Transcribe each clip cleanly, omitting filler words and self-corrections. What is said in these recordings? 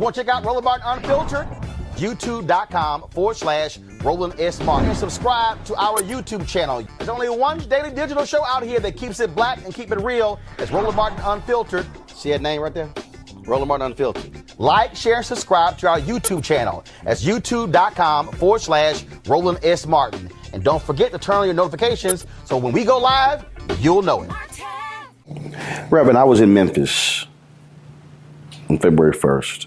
want to check out Roland Martin Unfiltered? YouTube.com/Roland S. Martin. And subscribe to our YouTube channel. There's only one daily digital show out here that keeps it black and keep it real. It's Roland Martin Unfiltered. See that name right there? Roland Martin Unfiltered. Like, share, and subscribe to our YouTube channel. That's YouTube.com/Roland S. Martin. And don't forget to turn on your notifications so when we go live, you'll know it. Reverend, I was in Memphis on February 1st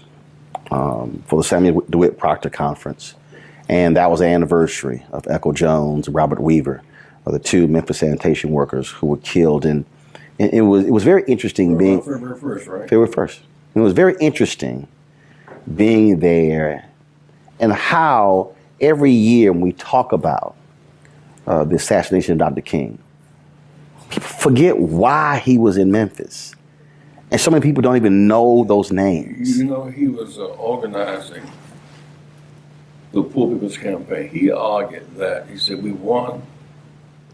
for the Samuel DeWitt Proctor Conference. And that was the anniversary of Echo Jones and Robert Weaver, the two Memphis sanitation workers who were killed. And it was very interesting being... February 1st, right? February 1st. It was very interesting being there and how every year when we talk about the assassination of Dr. King, people forget why he was in Memphis. And so many people don't even know those names. You know, he was organizing the Poor People's Campaign. He argued that, he said, we won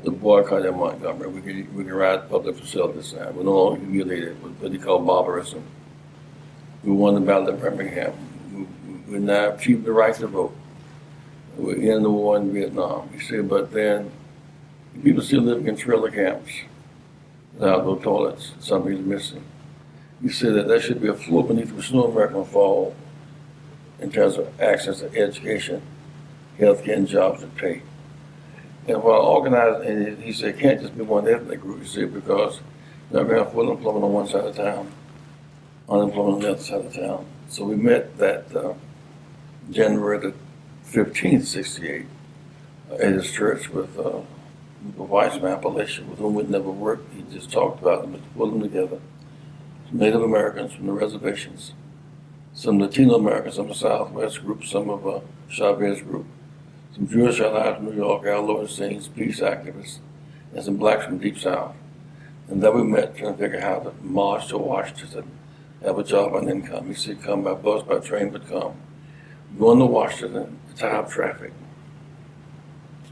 the boycott in Montgomery. We can ride public facilities now. We're no longer humiliated with what he called barbarism. We won the battle of Birmingham. We're now achieved the right to vote. We're in the war in Vietnam. He said, but then people still living in trailer camps without no toilets. Something's missing. He said that there should be a floor beneath which no American fall in terms of access to education, healthcare, and jobs and pay. And while organized, and he said, it can't just be one ethnic group, he said, because you're not going to have full employment on one side of town, unemployment on the other side of town. So we met that January the 15th, 68, at his church with a white from Appalachia with whom we'd never worked. He just talked about them, to pull them together. Some Native Americans from the reservations, some Latino Americans from the Southwest group, some of Chavez group, some Jewish allies from New York, Al Lowenstein's peace activists, and some blacks from Deep South. And then we met trying to figure out how to march to Washington, have a job and income. He said, come by bus, by train, but come. Going to Washington, tie up traffic,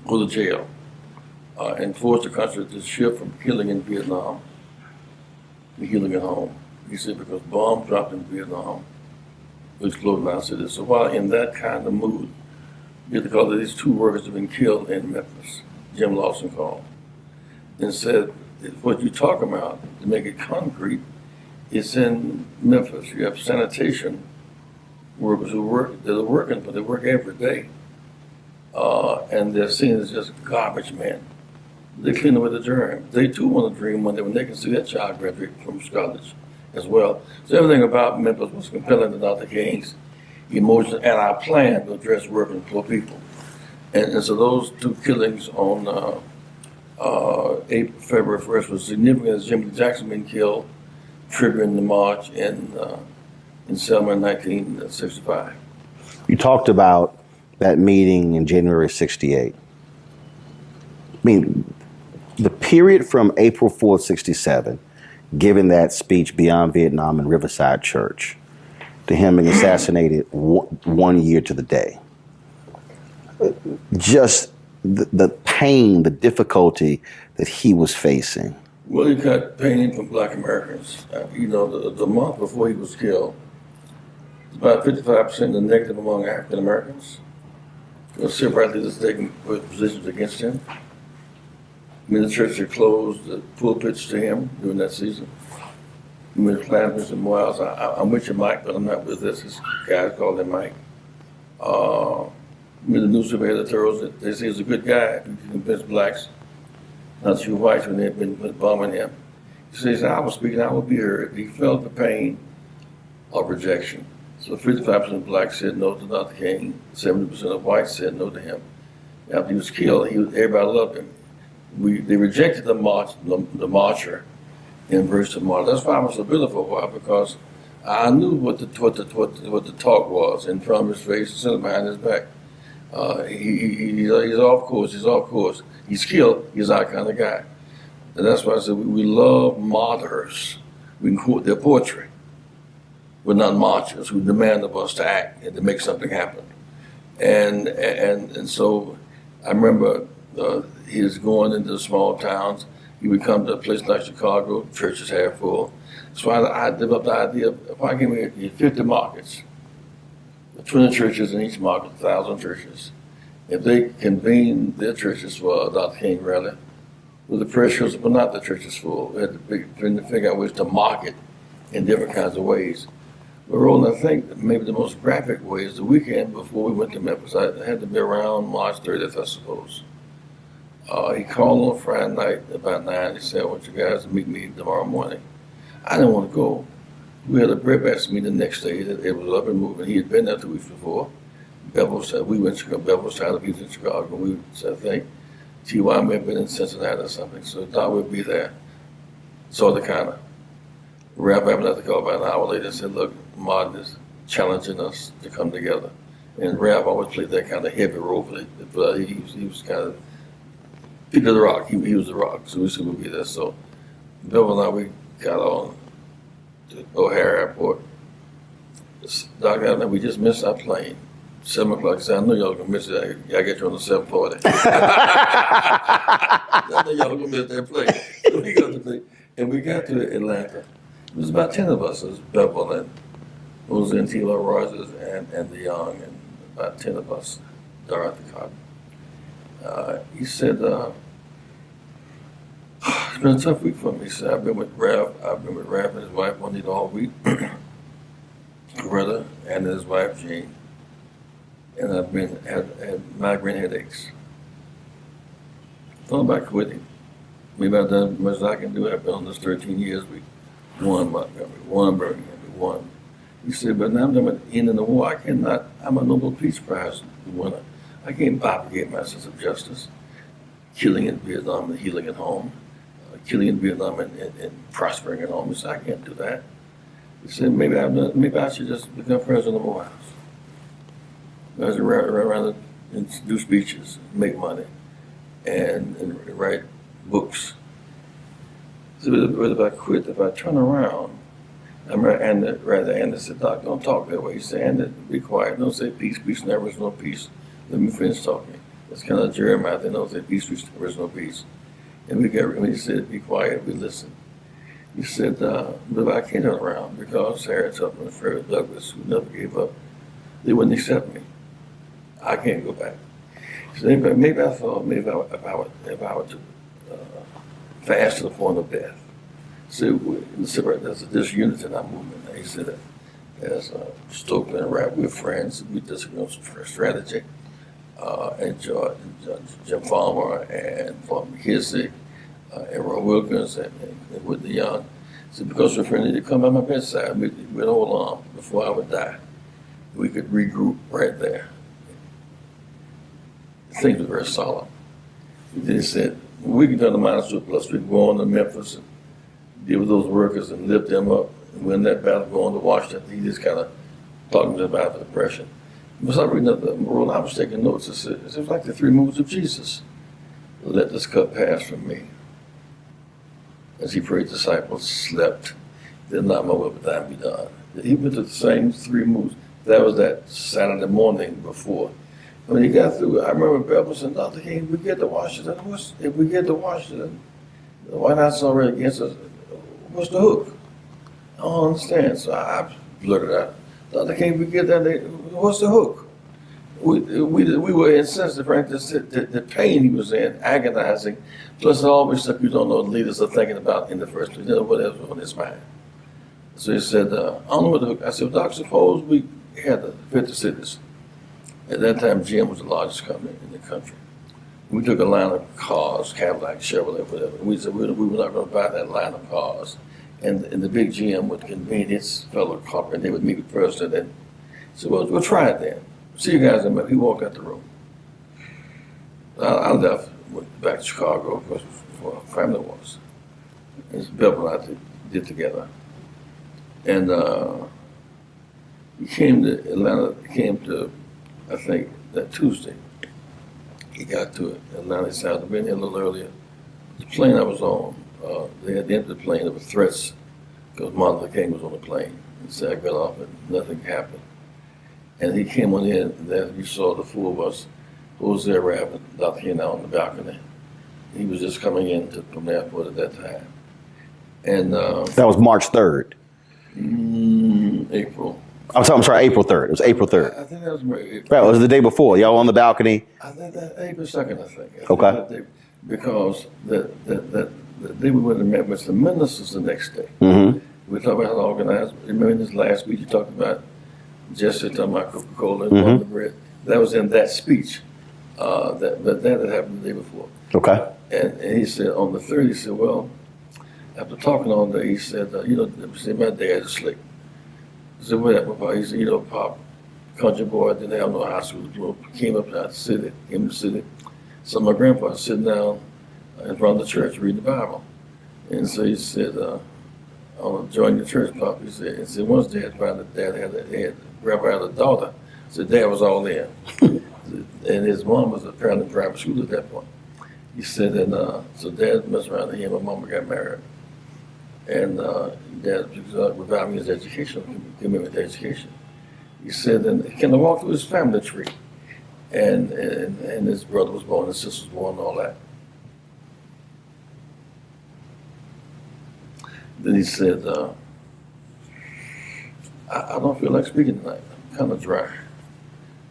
go to jail, and force the country to shift from killing in Vietnam to healing at home. He said, because bombs dropped in Vietnam, which closed down cities. So while in that kind of mood, you have to call that these two workers have been killed in Memphis, Jim Lawson called, and said, what you talk about, to make it concrete, it's in Memphis. You have sanitation workers who work, they're working, but they work every day. And they're seen as just garbage men. They clean away the germ. They too want to dream one day when they can see that child graduate from college as well. So everything about Memphis was compelling to Dr. King's emotions and our plan to address working poor people. And so those two killings on February 1st was significant as Jimmy Jackson being killed, triggering the march in Selma in 1965. You talked about that meeting in January 68. I mean, the period from April 4th, 67, giving that speech beyond Vietnam in Riverside Church, to him being assassinated 1 year to the day. Just the pain, the difficulty that he was facing. Well, he got pain from Black Americans. You know, the month before he was killed, about 55% the negative among African Americans. Civil rights leaders taking positions against him. I mean, the church had closed the pulpits to him during that season. I mean, Klansmen and Moyles, I'm with you, Mike, but I'm not with this. This guy called him Mike. I mean, the newspaper editorials, they say he's a good guy. He convinced blacks not to shoot whites when they'd been bombing him. He says, I was speaking, I would be heard. He felt the pain of rejection. So 55% of blacks said no to Dr. King, 70% of whites said no to him. After he was killed, everybody loved him. They rejected the marcher in verse of March. That's why I was a bit for a while, because I knew what the talk was in front of his face, sitting behind his back. He's off course. He's killed. He's our kind of guy. And that's why I said we love martyrs. We can quote their poetry. We're not marchers who demand of us to act and to make something happen. And so I remember he was going into small towns. He would come to a place like Chicago, churches half full. So I developed the idea of if I can make 50 markets 20 churches in each market, 1,000 churches. If they convene their churches for a Dr. King rally, well, the pressure was, but not the churches full. We had to figure out ways to market in different kinds of ways. But Roland, I think maybe the most graphic way is the weekend before we went to Memphis. I had to be around March 30th, I suppose. He called on Friday night about 9. He said, I want you guys to meet me tomorrow morning. I didn't want to go. We had a breakfast meeting the next day. It was up and moving. He had been there 2 weeks before. Bevel said, we went to Chicago. Bevel said, he was in Chicago. We said, I think T.Y. may have been in Cincinnati or something. So I thought we'd be there. Saw the counter. Rabbi happened to call about an hour later and said, look, Martin is challenging us to come together. And Rabbi always played that kind of heavy role, but he was kind of Peter the Rock. He was the Rock, so we said we'd be there. So Bevel and I, we got on to O'Hare Airport. Doctor, and we just missed our plane. 7 o'clock. He said, I know y'all gonna miss it. I get you on the 740. I know y'all gonna miss that plane. So we got the plane. And we got to Atlanta. It was about 10 of us. It was Bevel and Jose and T.L. Rogers and the Young, and about 10 of us, Dorothy Cotton. He said, it's been a tough week for me. He said, I've been with Raph and his wife Juanita all week, Coretta and his wife Jean, and I've had migraine headaches. Thought about quitting. Maybe I've done as much as I can do. I've been on this 13 years. We won Montgomery, won Birmingham, we won. He said, but now I'm done with the end of the war. I cannot, I'm a Nobel Peace Prize winner. I can't propagate my sense of justice. Killing in Vietnam and healing at home. Killing in Vietnam and prospering at home. He said, I can't do that. He said, maybe I should just become president of the White House. I should run around and do speeches, make money, and write books. So if I quit, if I turn around, I remember Andy said, Doc, don't talk that way. He said, Andy, be quiet. Don't say peace, peace, never is no peace. Let me finish talking. It's kind of Jeremiah. They don't say peace, peace, never is no peace. And when he said, be quiet, we listened. He said, but I can't turn around because Harriet Tubman and Frederick Douglass, who never gave up, they wouldn't accept me. I can't go back. He said, maybe I thought, if I were to fast to the point of death. So there's a disunity in our movement. He said, as Stokely and Rapp, we're friends. We disagree on strategy. And Jim Farmer and Paul McKissick and Roy Wilkins and with the Young. So because we're friendly, they come by my bedside. We'd hold on before I would die. We could regroup right there. Things were very solid. They said, we can turn the minus surplus. We can go on to Memphis and deal with those workers and lift them up and win that battle, go on to Washington. He just kind of talking about the depression. As I was reading the Roland, I was taking notes. It was like the 3 moves of Jesus. Let this cup pass from me. As he prayed, disciples slept. Did not my will, but thine be done. He went to the same 3 moves. That was that Saturday morning before. When he got through, I remember Bevel said, Dr. King, if we get to Washington, the White House is already against us. What's the hook? I don't understand. So I blurted out, Dr. King, if we get there, what's the hook? We were insensitive, right? The pain he was in, agonizing, plus all the stuff you don't know the leaders are thinking about in the first place. You know what else was on his mind. So he said, I don't know what the hook. I said, Doc, suppose we had the 50 cities. At that time, GM was the largest company in the country. We took a line of cars, Cadillac, Chevrolet, whatever. We said we were not going to buy that line of cars. And the big GM would convene his fellow corporate, and they would meet with the president. And so we'll try it then. See you guys in a minute. He walked out the room. I left, went back to Chicago, because where our family was. And Bevel and I did together. And he came to Atlanta, I think, that Tuesday. He got to Atlanta South. I'd been here a little earlier. The plane I was on, they had emptied the plane. There were threats because Martin Luther King was on the plane. He said I got off and nothing happened. And he came on in, and then you saw the 4 of us, Jose Rabb and Dr. King out on the balcony. He was just coming in from the airport at that time. And that was March 3rd. April. I'm sorry, April 3rd. It was April 3rd. I think that was right. Right, it was the day before. Y'all on the balcony. I think that April 2nd, I think. Okay. Because the day we went to Memphis, the ministers the next day. Mm-hmm. We talked about how organized. Remember in this last week you talked about Jesse talking about Coca-Cola and Mm-hmm. the bread. That was in that speech. That had happened the day before. Okay. And he said on the 3rd, he said, well, after talking all day, he said, my dad is slick. He said, what happened, Pop? He said, Pop, country boy, didn't have no high school diploma, came up out the city, So my grandpa was sitting down in front of the church reading the Bible. And so he said, I want to join the church, Pop. He said, once Dad found that Grandpa had a daughter, so Dad was all in. And his mom was apparently in private school at that point. He said, so Dad messed around and he and my mama got married. And Dad was reviving his education, commitment to education. He said, and he kind of walked through his family tree. And his brother was born, his sister was born, and all that. Then he said, I don't feel like speaking tonight. I'm kind of dry.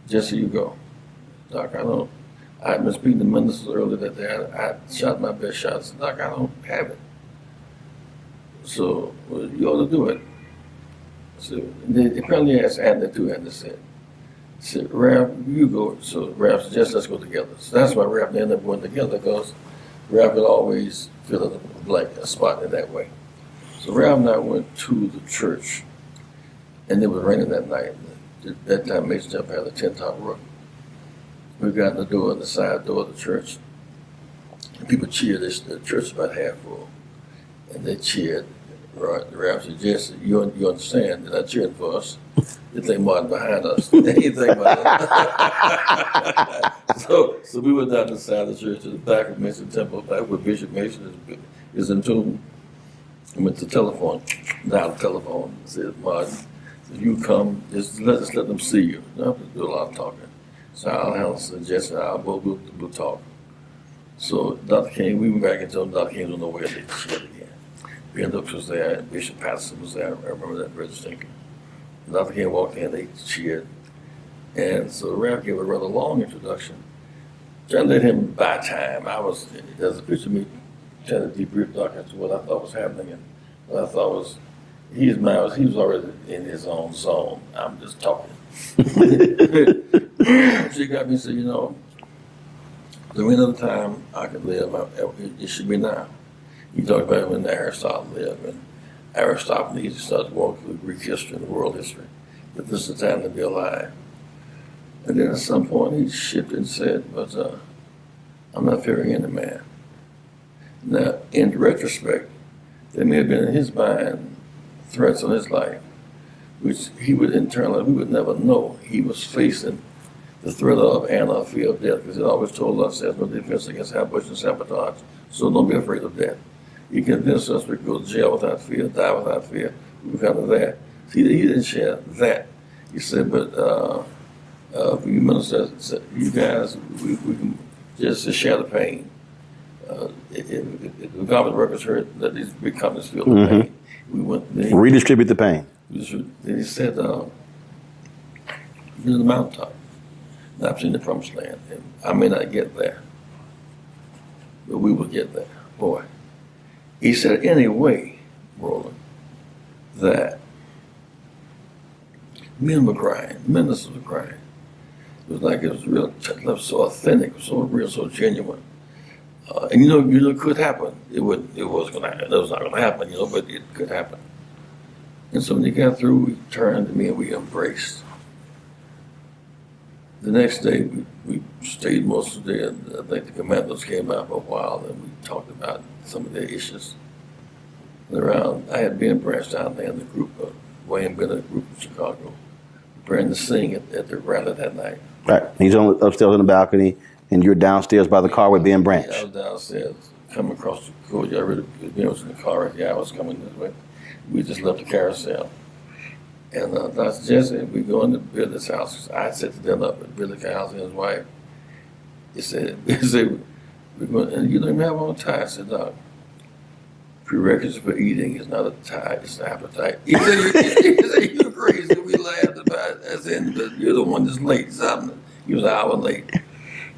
Jesse, you go. Doc, I had been speaking to ministers earlier that day. I shot my best shots. Doc, I don't have it. So, well, you ought to do it. So, they apparently asked Anthony too, and they said, Ralph, you go. So Ralph said, just let's go together. So that's why Ralph ended up going together, because Ralph would always fill in a spot in that way. So Ralph and I went to the church, and it was raining that night. At that time, Mason Jump had a 10-top roof. We got in the door, the side door of the church, and people cheered. The church was about half full, and they cheered. Ralph said, Jesse, you understand, they're not cheering for us. They think Martin behind us. They ain't think about it. So we went down the side of the church to the back of Mason Temple, back where Bishop Mason is entombed. I went to the telephone, dialed the telephone, and said, Martin, if you come, just let them see you. You don't have to do a lot of talking. So Al Hanson and Jesse and I will talk. So Dr. King, we went back and told Dr. King was on the way to cheer again. Brenda was there, and Bishop Patterson was there. I remember that very distinctly. Dr. King walked in, they cheered. And so Ralph gave a rather long introduction. Trying to let him buy time. There's a picture of me trying to debrief Dr. as to what I thought was happening. And what I thought was, he was already in his own zone. I'm just talking. She got me and said, there ain't another time I could live. It should be now. You talk about when Aristotle lived, and Aristotle needs to start to walk through Greek history and world history. But this is the time to be alive. And then at some point he shifted and said, but I'm not fearing any man. Now, in retrospect, there may have been in his mind threats on his life, which he would internally, we would never know. He was facing the threat of and a fear of death, because it always told us there's no defense against ambush and sabotage, so don't be afraid of death. He convinced us we could go to jail without fear, die without fear. We were kind of that. See, he didn't share that. He said, but for you ministers, you guys, we can just share the pain. If the government workers heard that these big companies feel the pain, we went. Redistribute the pain. Then he said, you're the mountaintop. And I've seen the promised land. And I may not get there, but we will get there. Boy. He said, anyway, Roland, that men were crying, ministers were crying. It was like it was real, so authentic, so real, so genuine. And it could happen. It was going to happen. It was not going to happen, but it could happen. And so when he got through, we turned to me and we embraced. The next day, we stayed most of the day, and I think the commandos came out for a while, and we talked about some of their issues. And I had Ben Branch down there in the group, Wayne Bennett group in Chicago, preparing to sing at the rally that night. Right. He's upstairs on the balcony, and you're downstairs by the car with Ben Branch. Yeah, I was downstairs, coming across the courtyard. Ben was in the car. Yeah, I was coming this way. We just left the carousel. And Dr. Jesse, we go into Billy's house. I set the dinner up at Billy's house and his wife. He said, we're going, and you don't even have on a tie. I said, Doc, prerequisite for eating is not a tie, it's an appetite. He said, you're crazy. We laughed. I said, you're the one that's late. He was an hour late.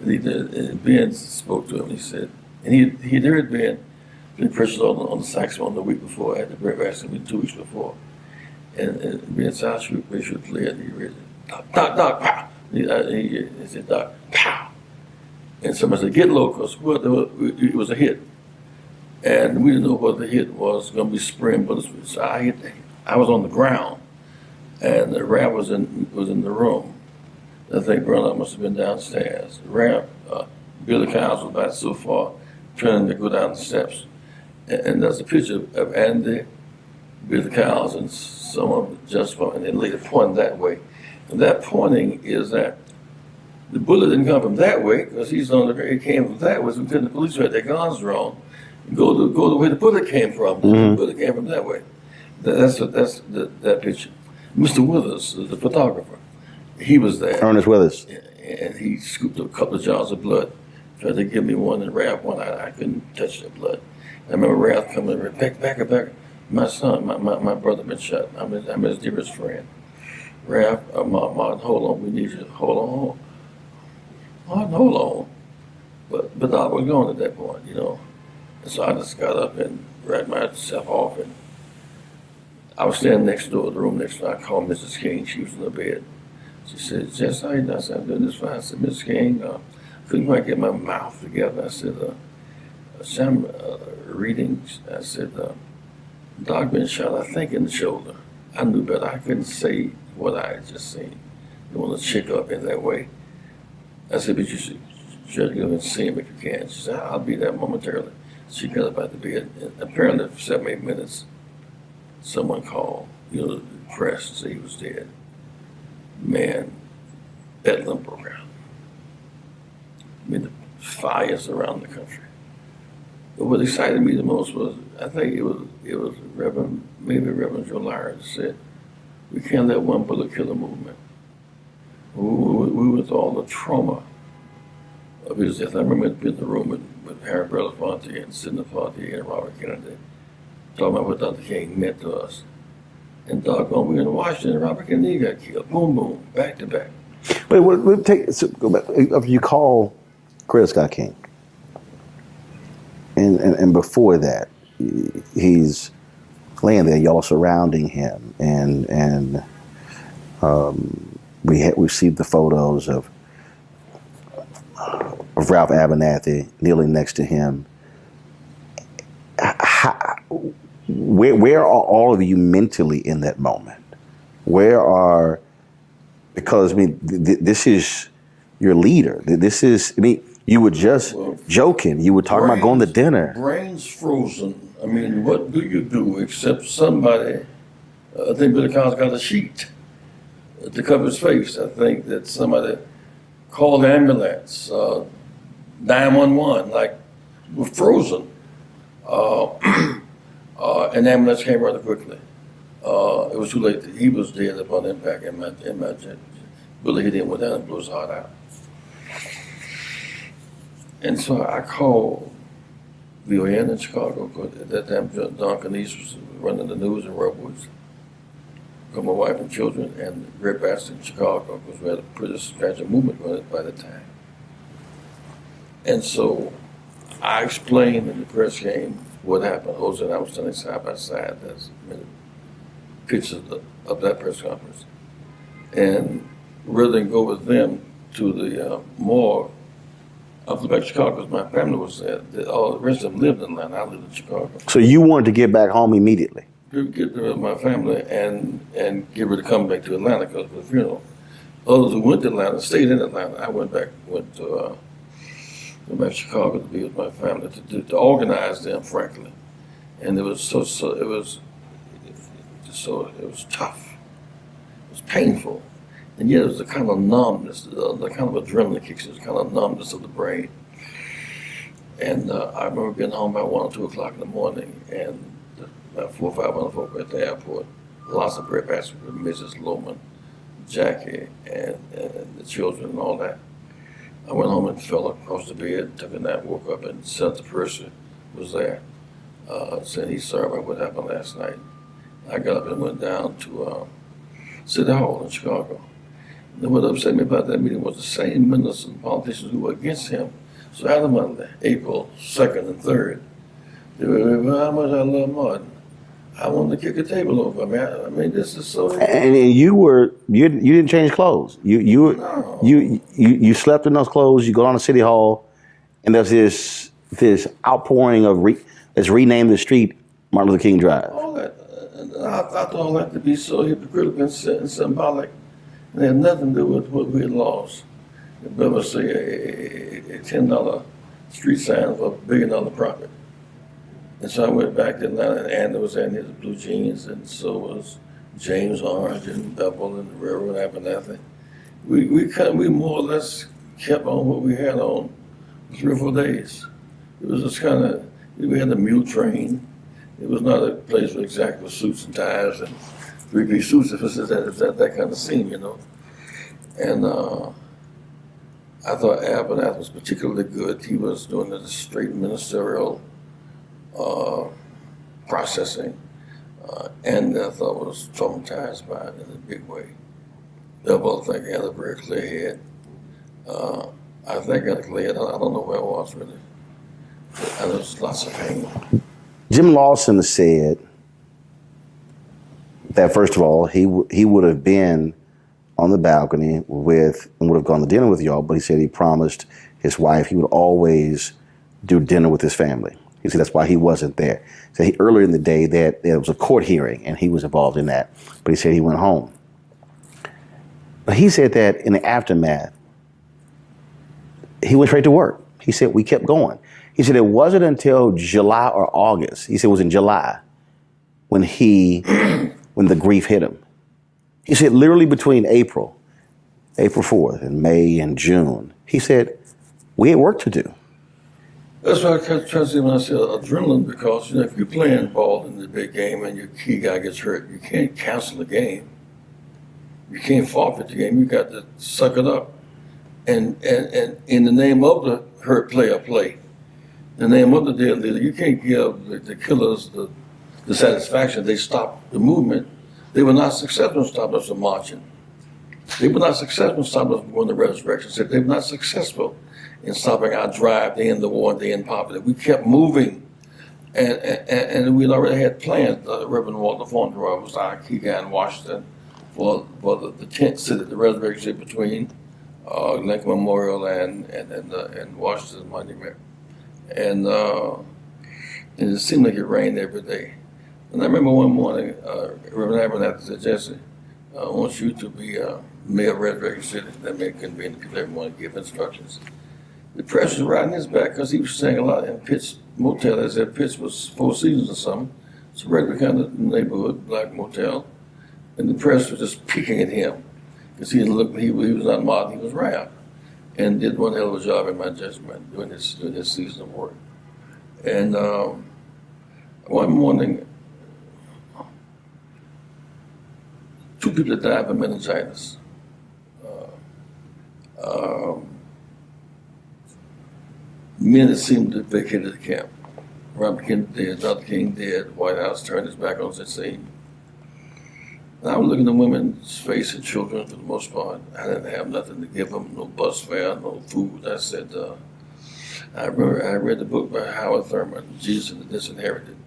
And Ben spoke to him. He said, and he'd heard Ben pressure on the saxophone the week before. I had the break accident 2 weeks before. And Ben said, I should make sure clear. And he read it, Doc, pow. He said, Doc, pow. And somebody said, get low, because it was a hit. And we didn't know what the hit was going to be spraying bullets. So I was on the ground, and the rap was in the room. I think Roland must have been downstairs. The rap, Billy Cowles was about so far, trying to go down the steps. And there's a picture of Andy, Billy Cowles, and some of just and they later pointing that way. And that pointing is that the bullet didn't come from that way, because he's on the it came from that way. So the police who had their guns drawn, go the way the bullet came from. The bullet came from that way. That's that picture. Mr. Withers, the photographer, he was there. Ernest Withers. And he scooped up a couple of jars of blood, tried to give me one and Ralph one. I couldn't touch the blood. I remember Ralph coming and back. My son, my brother been shot. I'm his dearest friend. Ralph, Martin, hold on, we need you. Hold on. Martin, hold on. But I was gone at that point, you know. And so I just got up and wrapped myself off, and I was standing next door, the room next door. I called Mrs. King. She was in the bed. She said, Jess, how you doing? I said, I'm doing this fine. I said, Mrs. King, couldn't quite get my mouth together. I said, I'm reading. I said, Doc been shot, I think, in the shoulder. I knew better. I couldn't say what I had just seen. You want to check up in that way. I said, but you should go and see him if you can. She said, I'll be there momentarily. She got up out the bed. And apparently, for 7, 8 minutes, someone called, the press, and said he was dead. Man, bedlam broke out. I mean, the fires around the country. But what excited me the most was, I think it was Reverend Joe Lyons said, we can't let one bullet kill the movement. We with all the trauma of his death. I remember being in the room with Harry Belafonte and Sidney Poitier and Robert Kennedy, talking about what Dr. King meant to us. And doggone, we were in Washington, Robert Kennedy got killed. Boom, boom, back to back. Wait, go back. You call Coretta Scott King. And before that, he's laying there, y'all surrounding him, and we see the photos of Ralph Abernathy kneeling next to him. Where are all of you mentally in that moment? Because this is your leader. You were just joking. You were talking about going to dinner. Brains frozen. I mean, what do you do except somebody, I think Billy Cowles got a sheet to cover his face. I think that somebody called the ambulance, 911, like, we're frozen. And the ambulance came rather quickly. It was too late. He was dead upon impact, and my bullet hit him, went down and blew his heart out. And so I called VON in Chicago, because at that time Don Canese was running the news in Redwoods. Got my wife and children, and Red Bastard in Chicago, because we had a pretty substantial movement going by the time. And so I explained in the press game what happened. Jose and I was standing side by side. There's pictures of that press conference. And rather than go with them to the morgue, I flew back to Chicago because my family was there. All the rest of them lived in Atlanta. I lived in Chicago. So you wanted to get back home immediately? Get rid of my family and get ready to come back to Atlanta because of the funeral. Others who went to Atlanta stayed in Atlanta. I went back to Chicago to be with my family to organize them, frankly. And it was it was tough. It was painful. And yet it was a kind of numbness, the kind of adrenaline kicks, it was kind of numbness of the brain. And I remember getting home by 1 or 2 o'clock in the morning, and about 4 or 500 folk at the airport, lots of breakfast with Mrs. Loman, Jackie, and the children and all that. I went home and fell across the bed, took a nap, woke up, and Senator Percy was there, saying he's sorry about what happened last night. I got up and went down to City Hall in Chicago. And what upset me about that meeting was the same ministers and politicians who were against him. So out of Monday, April 2nd and 3rd, they were, well, how much I love Martin. I wanted to kick a table over. I mean, this is so. And you didn't change clothes. You slept in those clothes. You go down to City Hall, and there's this outpouring of let's rename the street Martin Luther King Drive. All that, I thought all that to be so hypocritical and symbolic. It had nothing to do with what we had lost. But let's say a $10 street sign for $1 billion profit. And so I went back to Atlanta, and Andy was in his blue jeans, and so was James Orange and Bevel and the Railroad Abernathy. We more or less kept on what we had on 3 or 4 days. It was just kind of, we had the mule train. It was not a place for exactly suits and ties and 3-piece suits. It was that kind of scene, you know. And I thought Abernathy was particularly good. He was doing the straight ministerial processing, and I thought was traumatized by it in a big way. They both think he had a very clear head. I think I had a clear head. I don't know where I was really. There was lots of pain. Jim Lawson said that first of all, he would have been on the balcony and would have gone to dinner with y'all, but he said he promised his wife he would always do dinner with his family. He said that's why he wasn't there. So earlier in the day that there was a court hearing and he was involved in that, but he said he went home. But he said that in the aftermath, he went straight to work. He said we kept going. He said it wasn't until July or August. He said it was in July when the grief hit him. He said literally between April 4th and May and June, he said we had work to do. That's why I try to say when I say adrenaline, because you know, if you're playing ball in the big game and your key guy gets hurt, you can't cancel the game. You can't forfeit the game. You got to suck it up. And in the name of the hurt player, play. In the name of the dead leader, you can't give the killers the satisfaction. They stopped the movement. They were not successful in stopping us from marching. They were not successful in stopping us from going to resurrection. They were not successful in stopping our drive to end the war and to end poverty. We kept moving, and we'd already had plans. Reverend Walter Fauntleroy was our key guy in Washington for the tent city, the resurrection city between Lincoln Memorial and Washington Monument. And it seemed like it rained every day. And I remember one morning, Reverend Abernathy said, Jesse, I want you to be mayor of Resurrection City. That may convene the people, everyone give instructions. The press was riding his back because he was saying a lot in Pitt's motel, as if Pitt's was 4 Seasons or something. It's a regular kind of neighborhood, black motel. And the press was just picking at him because he was not Martin, he was Rab. And did one hell of a job, in my judgment, doing his season of work. And one morning, 2 people died from meningitis. Men that seemed to have vacated the camp. Robert Kennedy dead, Dr. King dead, White House turned his back on the scene. And I was looking at women's face and children for the most part. I didn't have nothing to give them, no bus fare, no food. I said, I remember I read the book by Howard Thurman, Jesus and the Disinherited.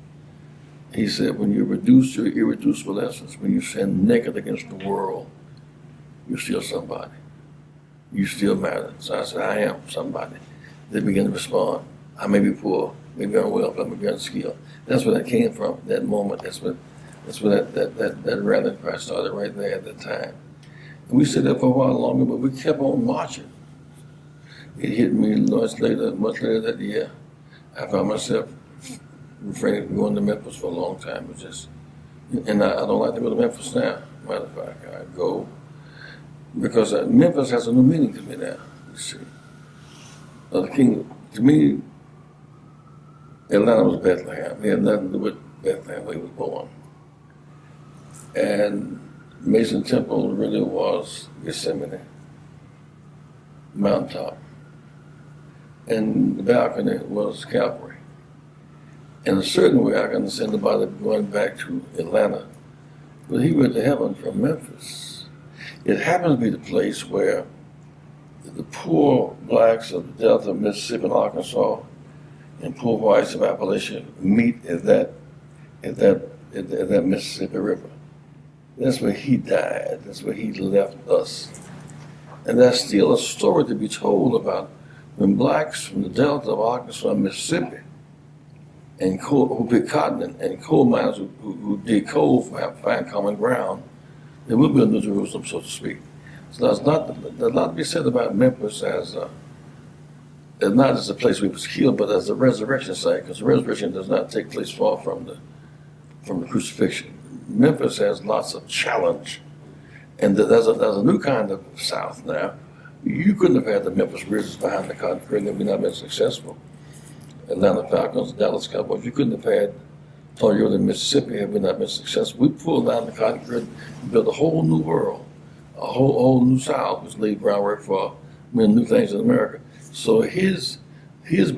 He said, when you reduce your irreducible essence, when you stand naked against the world, you're still somebody. You still matter. So I said, I am somebody. They began to respond. I may be poor, maybe unwell, but I may be unskilled. That's where that came from, that moment. That's where that rallying cry started right there at that time. And we stayed there for a while longer, but we kept on marching. It hit me much later that year. I found myself refraining from going to Memphis for a long time. It was just, and I don't like to go to Memphis now. Matter of fact, I go because Memphis has a new meaning to me now. You see, the King, to me, Atlanta was Bethlehem. It had nothing to do with Bethlehem where he was born. And Mason Temple really was Gethsemane, mountaintop. And the balcony was Calvary. In a certain way, I can understand about it going back to Atlanta. But he went to heaven from Memphis. It happens to be the place where the poor blacks of the Delta of Mississippi and Arkansas and poor whites of Appalachia meet at that Mississippi River. That's where he died. That's where he left us. And there's still a story to be told about when blacks from the Delta of Arkansas and Mississippi and who picked cotton and coal miners who dig coal for find common ground, they will build New Jerusalem, so to speak. So there's a lot to be said about Memphis as not as a place where he was killed, but as a resurrection site, because the resurrection does not take place far from the crucifixion. Memphis has lots of challenge, and there's a new kind of South now. You couldn't have had the Memphis Grizzlies behind the cotton curtain if we not been successful. Atlanta Falcons, Dallas Cowboys. You couldn't have had Toyota, Mississippi if we not been successful. We pulled down the cotton curtain and built a whole new world, a whole new South, which laid groundwork for many new things in America. So his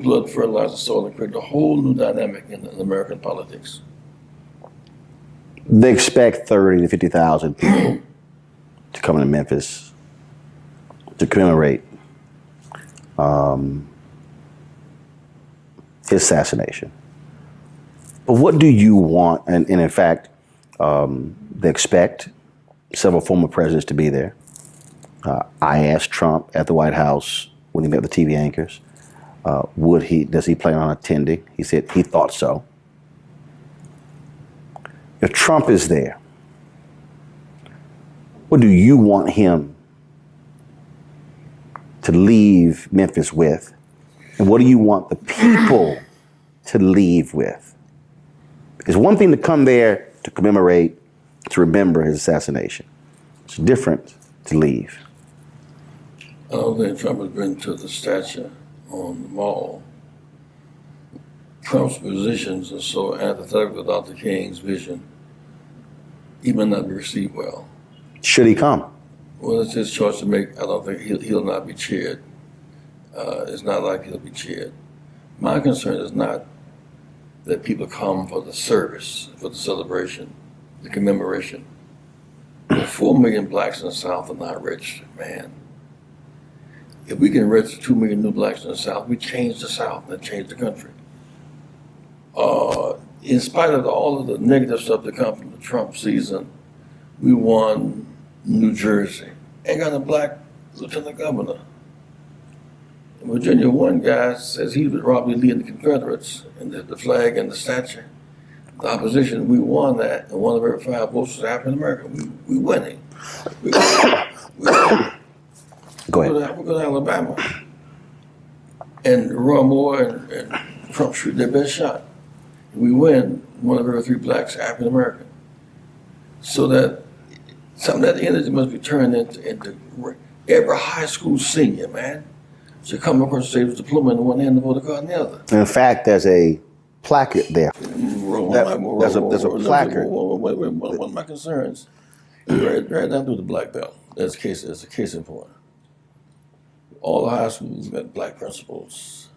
blood fertilized the soil and created a whole new dynamic in American politics. They expect 30 to 50,000 people to come to Memphis to commemorate his assassination. But what do you want? And in fact, they expect several former presidents to be there. I asked Trump at the White House when he met with the TV anchors, does he plan on attending? He said he thought so. If Trump is there, what do you want him to leave Memphis with? And what do you want the people to leave with? It's one thing to come there to commemorate, to remember his assassination. It's different to leave. I don't think Trump has been to the statue on the Mall. Trump's positions are so antithetical to Dr. King's vision, he may not be received well. Should he come? Well, it's his choice to make. I don't think he'll not be cheered. It's not like he'll be cheered. My concern is not that people come for the service, for the celebration, the commemoration. The 4 million blacks in the South are not registered, man. If we can register 2 million new blacks in the South, we change the South and change the country. In spite of all of the negative stuff that comes from the Trump season, we won New Jersey. Ain't got a black lieutenant governor. In Virginia, one guy says he was Robert Lee and the Confederates, and the flag and the statue. The opposition, we won that, and one of every 5 votes was African American. We winning. Go ahead. We're going to Alabama. And Roy Moore and Trump shoot their best shot. We win, one of every 3 blacks African American. So that some of that energy must be turned into every high school senior, man, should come across the stage with a diploma in one hand and a voter card in the other. In fact, there's a placard there. There's a placard. One of my concerns, right down through the black belt. That's a case in point. All the high schools got black principals.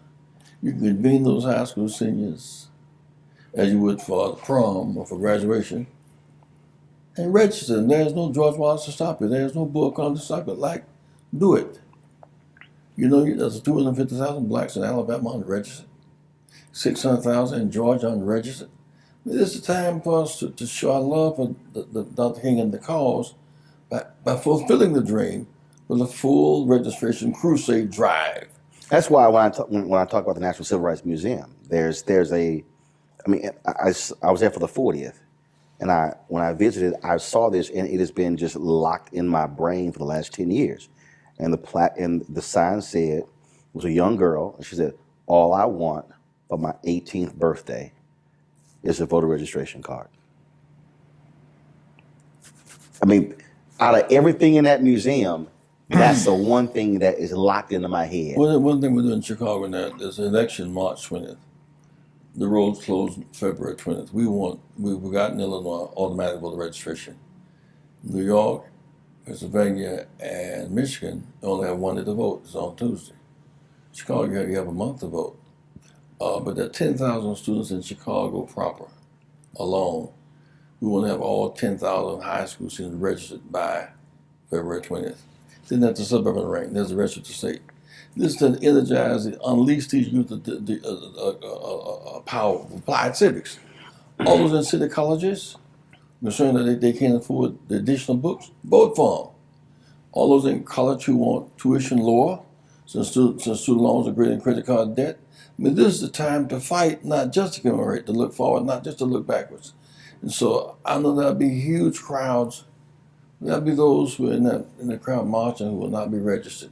You can convene those high school seniors as you would for prom or for graduation and register. And there's no George Wallace to stop you. There's no Bull Connor to stop it. Do it. You know, there's 250,000 blacks in Alabama unregistered, 600,000 in Georgia unregistered. This is the time for us to show our love for the Dr. King and the cause by fulfilling the dream with a full registration crusade drive. That's why when I talk about the National Civil Rights Museum, I was there for the 40th, and when I visited, I saw this, and it has been just locked in my brain for the last 10 years. And the sign said, it was a young girl, and she said, "All I want for my 18th birthday is a voter registration card." I mean, out of everything in that museum, that's the one thing that is locked into my head. Well, one thing we do in Chicago now, there's an election March 20th. The roads closed February 20th. We got in Illinois automatic voter registration. New York, Pennsylvania, and Michigan only have 1 day to vote. It's on Tuesday. Chicago, you have a month to vote. But there are 10,000 students in Chicago proper alone. We want to have all 10,000 high school students registered by February 20th. Then at the suburban ring, there's the rest of the state. This to energize, unleash these youth the power of applied civics. All those in city colleges, concerned that they can't afford the additional books, vote for them. All those in college who want tuition lower, since student loans are greater than credit card debt. I mean, this is the time to fight, not just to commemorate, to look forward, not just to look backwards. And so I know there'll be huge crowds. There'll be those who are in the crowd marching who will not be registered,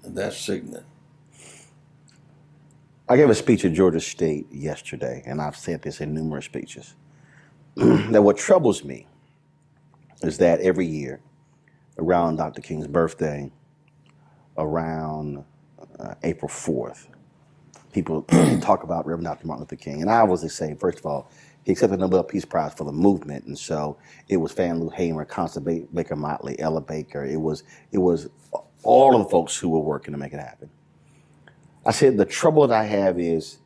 and that's sickening. I gave a speech at Georgia State yesterday, and I've said this in numerous speeches, that what troubles me is that every year, around Dr. King's birthday, around April 4th, people talk about Reverend Dr. Martin Luther King. And I always say, first of all, he accepted the Nobel Peace Prize for the movement. And so it was Fannie Lou Hamer, Constance Baker Motley, Ella Baker. It was all of the folks who were working to make it happen. I said, the trouble that I have is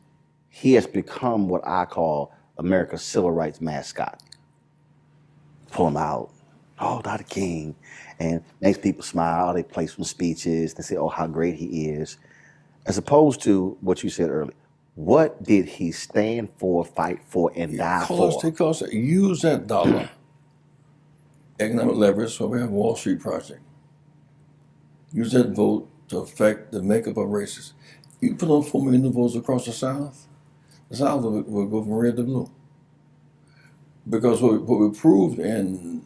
he has become what I call America's civil rights mascot. Pull him out. Oh, Dr. King. And makes people smile. They play some speeches. They say, oh, how great he is. As opposed to what you said earlier. What did he stand for, fight for, and die for? Because use that dollar, economic leverage, so we have Wall Street Project. Use that vote to affect the makeup of races. You put on 4 million votes across the South will go from red to blue. Because what we proved in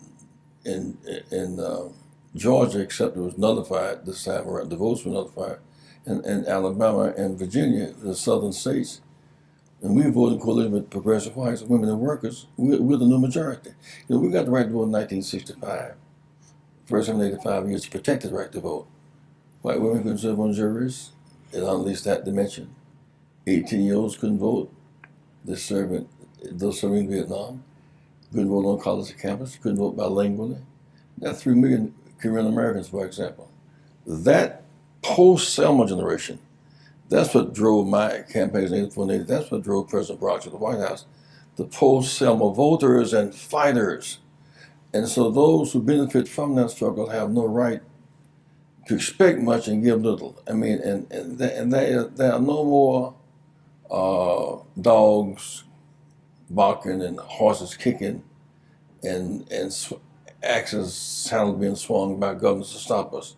Georgia, except it was nullified this time around, the votes were nullified, and Alabama and Virginia, the southern states, and we voted in coalition with progressive whites, women and workers, we're the new majority. You know, we got the right to vote in 1965. First 185 years protected the right to vote. White women couldn't serve on juries, it unleashed that dimension. 18-year-olds couldn't vote. Those serving in Vietnam couldn't vote on college campus, couldn't vote bilingually. That's 3 million Korean Americans, for example. That post-Selma generation, that's what drove my campaigns in 84 and 80. That's what drove President Barack to the White House. The post-Selma voters and fighters. And so those who benefit from that struggle have no right to expect much and give little. I mean, and there are no more dogs barking and horses kicking and axes sound being swung by governors to stop us.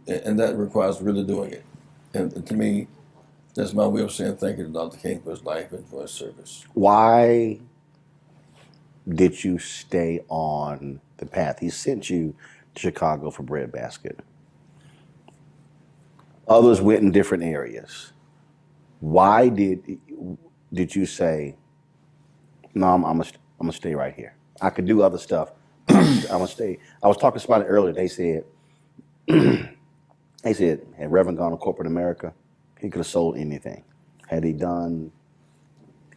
And that requires really doing it. And to me, that's my way of saying thank you to Dr. King for his life and for his service. Why did you stay on the path? He sent you to Chicago for breadbasket. Others went in different areas. Why did you say, no, I'm gonna stay right here? I could do other stuff. I'm gonna stay. I was talking to somebody earlier. They said, had Reverend gone to corporate America, he could have sold anything. Had he done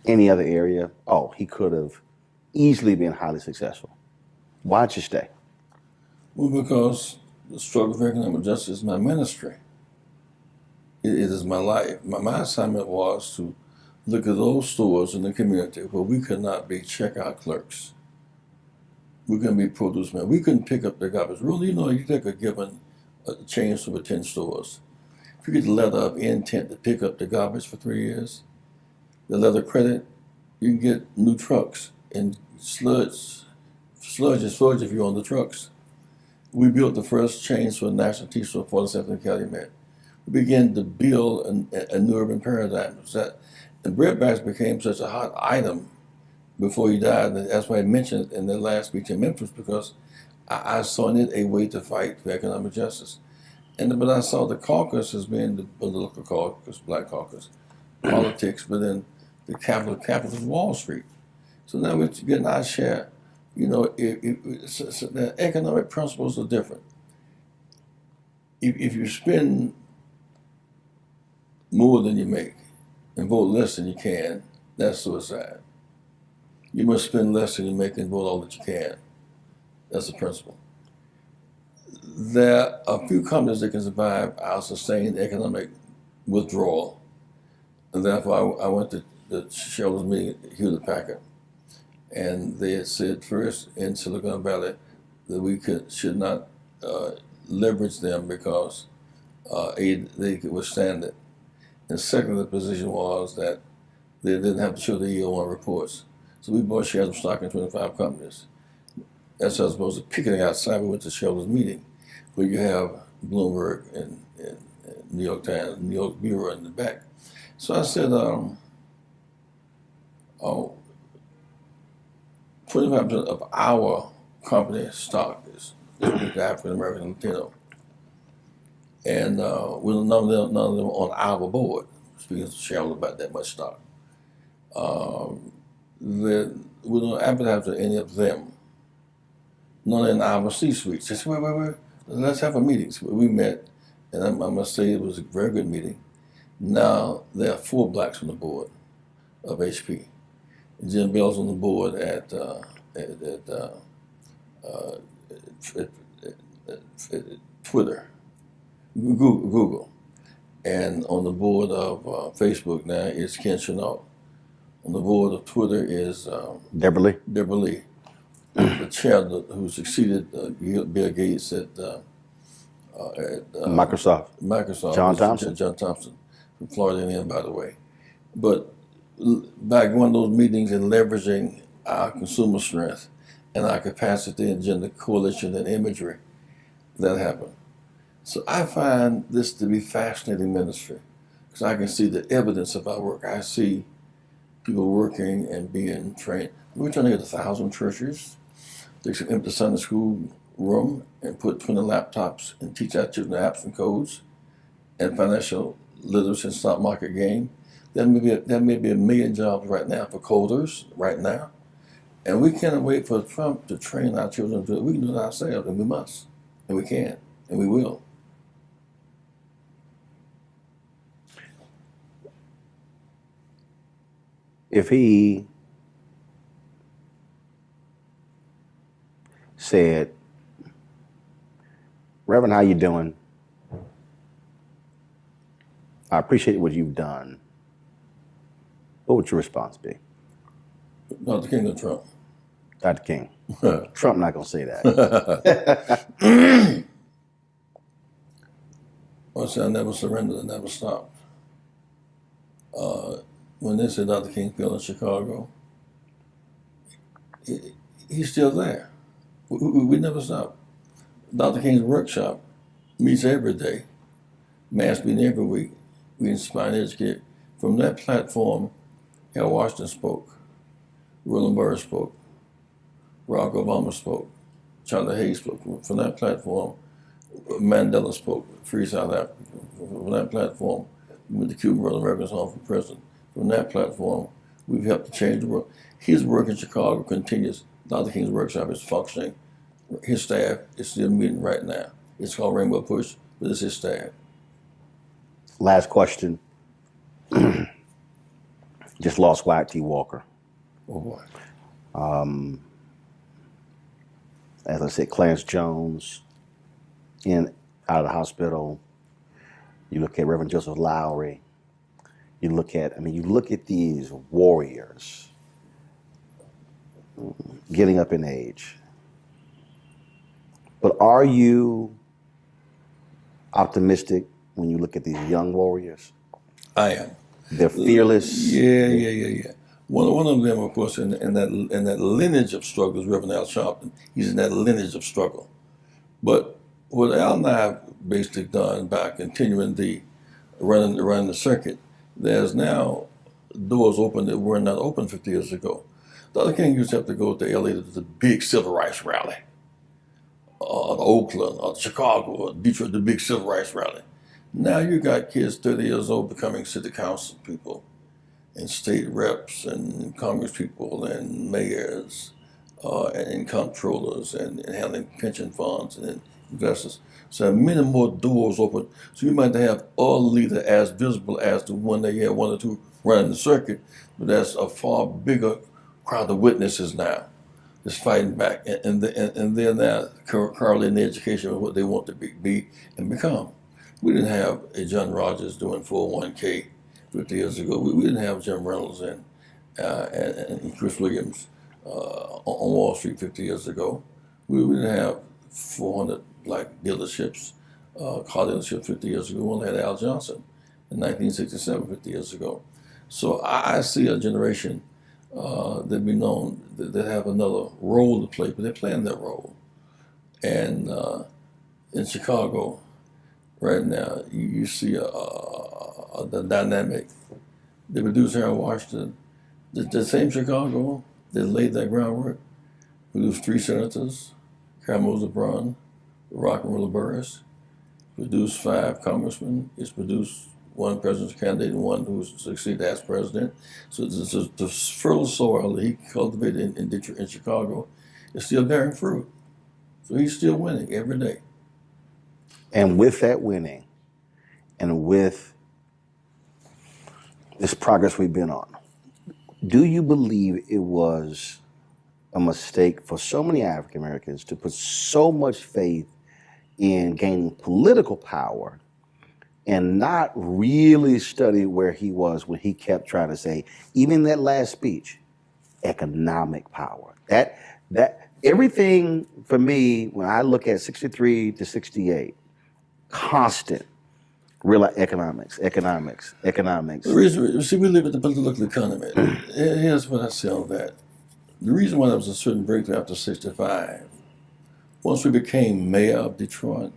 any other area, he could have easily been highly successful. Why'd you stay? Well, because the struggle for economic justice is my ministry. It is my life. My assignment was to look at those stores in the community where we could not be checkout clerks. We couldn't be produce men. We couldn't pick up the garbage. Really, you take a given chain store with 10 stores. If you get the letter of intent to pick up the garbage for 3 years, the letter of credit, you can get new trucks and sludge if you're on the trucks. We built the first chain store, national tea store, 47th and Calumet. We began to build a new urban paradigm. And breadbasket became such a hot item before he died. And that's why I mentioned it in the last speech in Memphis, because I saw in it a way to fight for economic justice. But I saw the caucus as being the political caucus, black caucus, politics, but then the capital of Wall Street. So now we're getting our share. The economic principles are different. If you spend more than you make and vote less than you can, that's suicide. You must spend less than you make and vote all that you can. That's the principle. There are a few companies that can survive our sustained economic withdrawal. And therefore, I went to the shareholders meeting at Hewlett-Packard. And they had said first in Silicon Valley that we should not leverage them because they could withstand it. And second, the position was that they didn't have to show the EO1 reports. So we bought shares of stock in 25 companies. That's as opposed to picking it outside. We went to shareholders meeting where you have Bloomberg and New York Times, New York Bureau in the back. So I said, 25% of our company stock is African American Latino. And none of them on our board, speaking to shareholders about that much stock. Then we don't advertise to any of them. None in our C-suite. They said, wait, let's have a meeting. So we met, and I must say it was a very good meeting. Now there are 4 blacks on the board of HP. Jim Bell's on the board at Twitter, Google. And on the board of Facebook now is Ken Chenault. On the board of Twitter is Deborah Lee, the chair who succeeded Bill Gates at Microsoft. John Thompson. John Thompson, from Florida A&M, by the way. But by going to those meetings and leveraging our consumer strength and our capacity and gender coalition and imagery, that happened. So I find this to be fascinating ministry because I can see the evidence of our work. I see people working and being trained. We're trying to get 1,000 churches. They should empty the Sunday school room and put 20 laptops and teach our children apps and codes and financial literacy and stock market game. There may be 1 million jobs right now for coders right now. And we cannot wait for Trump to train our children to do it. We can do it ourselves, and we must, and we can, and we will. If he said, Reverend, how you doing? I appreciate what you've done. What would your response be? Dr. King or Trump? Dr. King. Trump not going to say that. I said I never surrendered, I never stopped. When they said Dr. King fell in Chicago, he's still there. We never stop. Dr. King's workshop meets every day, mass meeting every week. We inspire and educate. From that platform, Al Washington spoke, Roland Martin spoke, Barack Obama spoke, Charlie Hayes spoke. From that platform, Mandela spoke, Free South Africa. From that platform, we went to Cuban Brother Americans Home for President. From that platform, we've helped to change the world. His work in Chicago continues. Dr. King's workshop is functioning. His staff is still meeting right now. It's called Rainbow Push, but it's his staff. Last question. Just lost Wyatt T. Walker. Oh boy. As I said, Clarence Jones out of the hospital. You look at Reverend Joseph Lowry. You look at these warriors getting up in age. But are you optimistic when you look at these young warriors? I am. They're fearless. Yeah. One of them, of course, in that lineage of struggle is Reverend Al Sharpton. He's in that lineage of struggle. But what Al and I have basically done by continuing running the circuit, there's now doors open that were not open 50 years ago. Dr. King used to have to go to LA to the big civil rights rally, or Oakland, or Chicago, or Detroit, the big civil rights rally. Now you got kids 30 years old becoming city council people, and state reps, and Congress people, and mayors, and comptrollers, and handling pension funds and investors. So many more doors open. So you might have all leaders as visible as the one that you had 1 or 2 running the circuit, but that's a far bigger crowd of witnesses now that's fighting back, and they're now currently in the education of what they want to be and become. We didn't have a John Rogers doing 401k 50 years ago. We didn't have Jim Reynolds and Chris Williams on Wall Street 50 years ago. We didn't have 400 like dealerships, car dealerships 50 years ago. We only had Al Johnson in 1967, 50 years ago. So I see a generation that be known that have another role to play, but they're playing that role. And in Chicago, right now, you see the dynamic. They produced Harold Washington. The same Chicago that laid that groundwork produced 3 senators, Caramel Brown, Rock and Roller Burris, produced 5 congressmen. It's produced 1 president's candidate and 1 who succeeded as president. So the fertile soil that he cultivated in Detroit, in Chicago, is still bearing fruit. So he's still winning every day. And with that winning, and with this progress we've been on, do you believe it was a mistake for so many African Americans to put so much faith in gaining political power and not really study where he was when he kept trying to say, even that last speech, economic power? That everything for me, when I look at 63 to 68, constant real economics. The reason, see, we live in the political economy. Here's what I say on that. The reason why there was a certain breakthrough after 65, once we became mayor of Detroit,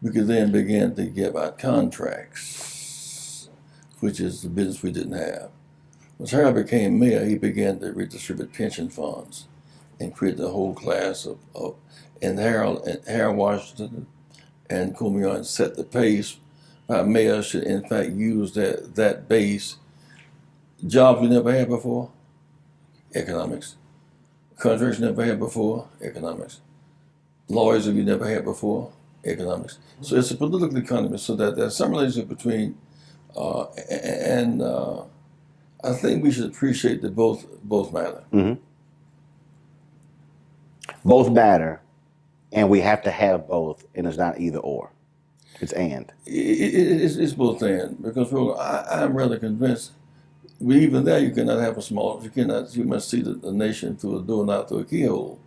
we could then begin to give out contracts, which is the business we didn't have. Once Harold became mayor, he began to redistribute pension funds and create the whole class of and Harold Washington and Kumian set the pace. Our mayors should in fact use that base. Jobs we never had before, economics. Contracts never had before, economics. Lawyers that we never had before, economics. So it's a political economy, so that there's some relationship between, I think we should appreciate that both matter. Mm-hmm. Both matter, and we have to have both, and it's not either or. It's and. It's both and, because I'm rather convinced, even there you cannot have you must see the nation through a door, not through a keyhole.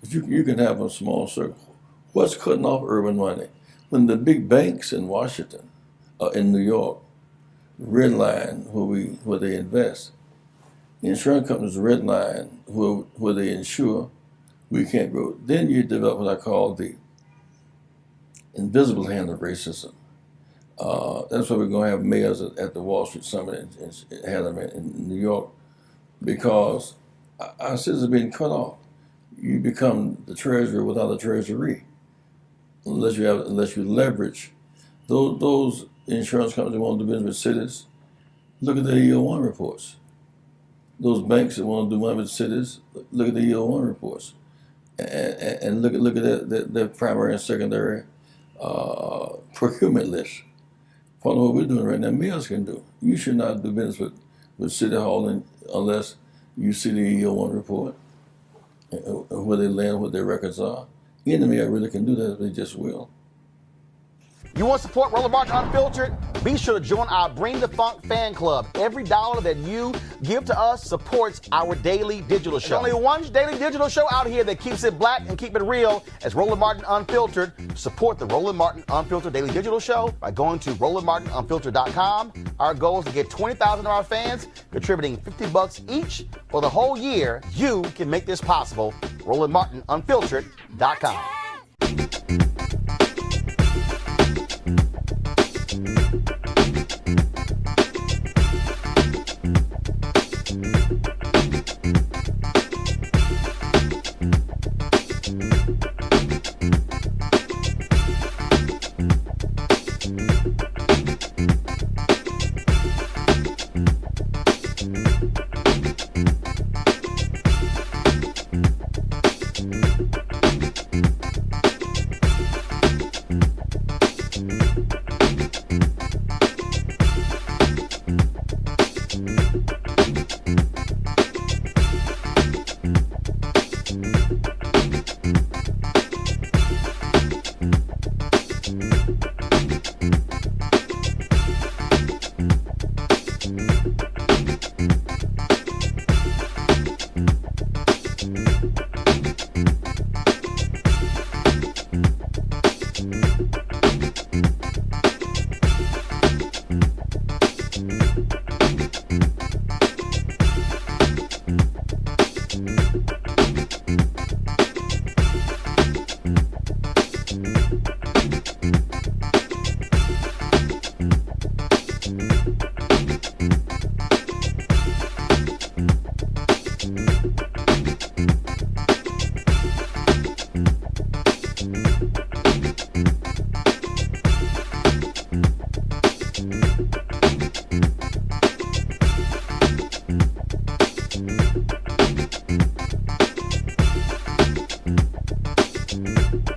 But you can have a small circle. What's cutting off urban money? When the big banks in Washington, in New York, red line where they invest, the insurance companies red line where they insure, we can't grow. Then you develop what I call the invisible hand of racism. That's why we're going to have mayors at the Wall Street Summit and have them in New York, because our citizens are being cut off. You become the treasurer without a treasury, unless you leverage those insurance companies that want to do business with cities. Look at their year 1 reports. Those banks that want to do money with cities, look at the year 1 reports, and look at their primary and secondary procurement list. Part of what we're doing right now, mayors can do. You should not do business with City Hall unless you see the year 1 report, where they land, what their records are. Any mayor really can do that if they just will. You want to support Roland Martin Unfiltered? Be sure to join our Bring the Funk fan club. Every dollar that you give to us supports our daily digital show. There's only one daily digital show out here that keeps it black and keep it real as Roland Martin Unfiltered. Support the Roland Martin Unfiltered daily digital show by going to RolandMartinUnfiltered.com. Our goal is to get 20,000 of our fans contributing $50 each for the whole year. You can make this possible. RolandMartinUnfiltered.com. Peace.